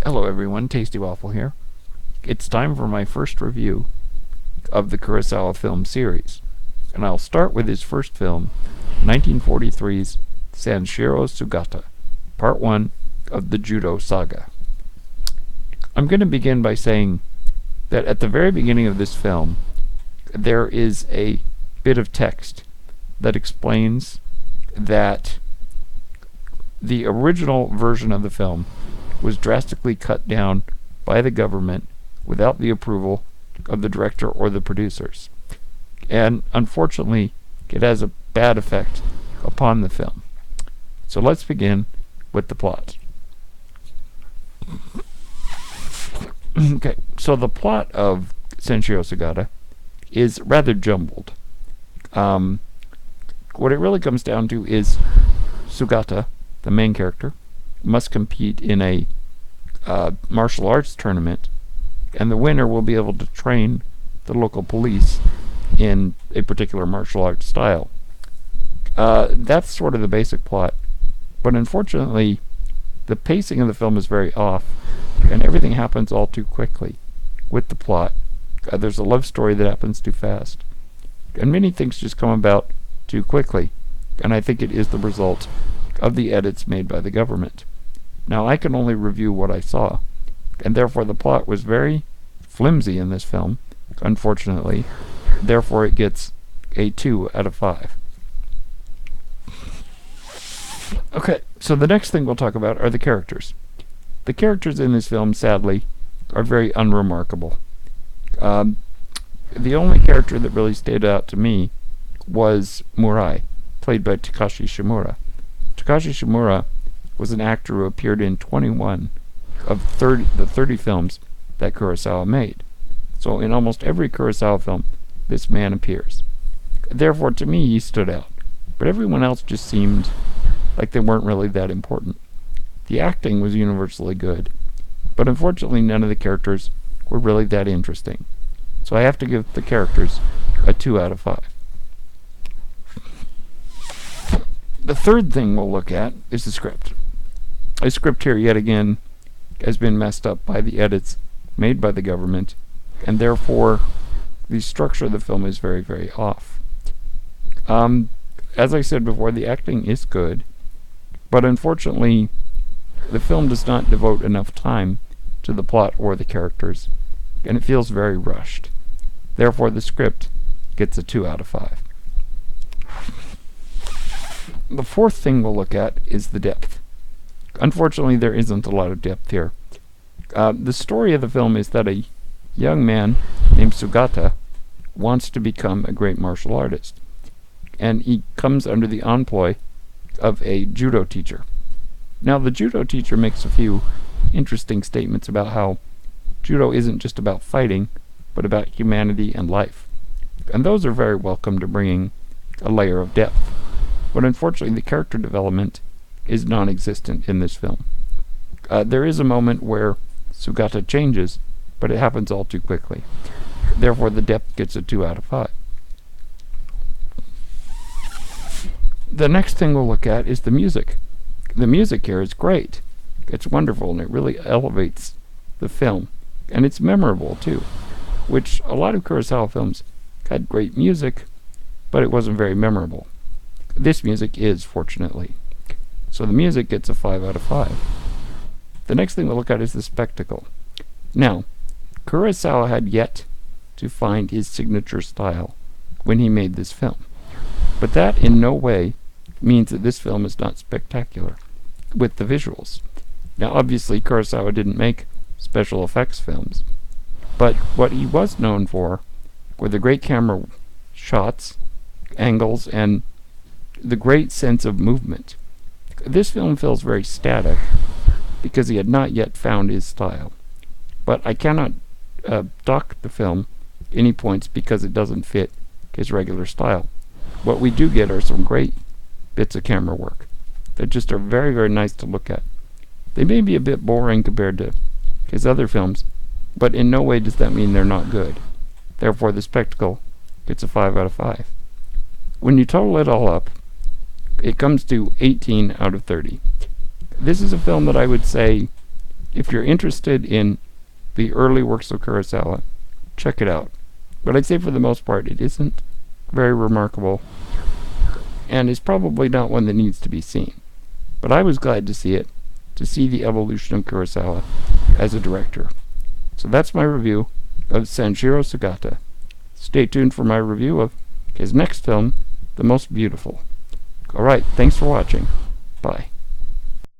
Hello everyone, Tasty Waffle here. It's time for my first review of the Kurosawa film series, and I'll start with his first film, 1943's Sanshiro Sugata, Part 1 of the Judo Saga. I'm going to begin by saying that at the very beginning of this film, there is a bit of text that explains that the original version of the film was drastically cut down by the government without the approval of the director or the producers. And unfortunately, it has a bad effect upon the film. So let's begin with the plot. Okay, so the plot of Sanshiro Sugata is rather jumbled. What it really comes down to is Sugata, the main character, must compete in a martial arts tournament, and the winner will be able to train the local police in a particular martial arts style. That's sort of the basic plot, but unfortunately, the pacing of the film is very off, and everything happens all too quickly with the plot. There's a love story that happens too fast, and many things just come about too quickly, and I think it is the result of the edits made by the government. Now, I can only review what I saw, and therefore the plot was very flimsy in this film, unfortunately. Therefore, it gets a 2 out of 5. Okay, so the next thing we'll talk about are the characters. The characters in this film, sadly, are very unremarkable. The only character that really stayed out to me was Murai, played by Takashi Shimura. Takashi Shimura was an actor who appeared in 21 of the 30 films that Kurosawa made. So in almost every Kurosawa film, this man appears. Therefore, to me, he stood out. But everyone else just seemed like they weren't really that important. The acting was universally good, but unfortunately none of the characters were really that interesting. So I have to give the characters a 2 out of 5. The third thing we'll look at is the script. The script here, yet again, has been messed up by the edits made by the government, and therefore the structure of the film is very, very off. As I said before, the acting is good, but unfortunately the film does not devote enough time to the plot or the characters, and it feels very rushed. Therefore the script gets a 2 out of 5. The fourth thing we'll look at is the depth. Unfortunately, there isn't a lot of depth here. The story of the film is that a young man named Sugata wants to become a great martial artist, and he comes under the employ of a judo teacher. Now, the judo teacher makes a few interesting statements about how judo isn't just about fighting, but about humanity and life. And those are very welcome to bringing a layer of depth. But unfortunately, the character development is non-existent in this film. There is a moment where Sugata changes, but it happens all too quickly. Therefore, the depth gets a 2 out of 5. The next thing we'll look at is the music. The music here is great. It's wonderful, and it really elevates the film. And it's memorable, too, which a lot of Kurosawa films had great music, but it wasn't very memorable. This music is, fortunately. So the music gets a 5 out of 5. The next thing we'll look at is the spectacle. Now, Kurosawa had yet to find his signature style when he made this film. But that in no way means that this film is not spectacular with the visuals. Now, obviously, Kurosawa didn't make special effects films, but what he was known for were the great camera shots, angles, and the great sense of movement. This film feels very static because he had not yet found his style. But I cannot dock the film any points because it doesn't fit his regular style. What we do get are some great bits of camera work that just are very, very nice to look at. They may be a bit boring compared to his other films, but in no way does that mean they're not good. Therefore, the spectacle gets a 5 out of 5. When you total it all up, it comes to 18 out of 30. This is a film that I would say if you're interested in the early works of Kurosawa, check it out. But I'd say for the most part, it isn't very remarkable, and is probably not one that needs to be seen. But I was glad to see it, to see the evolution of Kurosawa as a director. So that's my review of Sanshiro Sugata. Stay tuned for my review of his next film, The Most Beautiful. Alright, thanks for watching. Bye.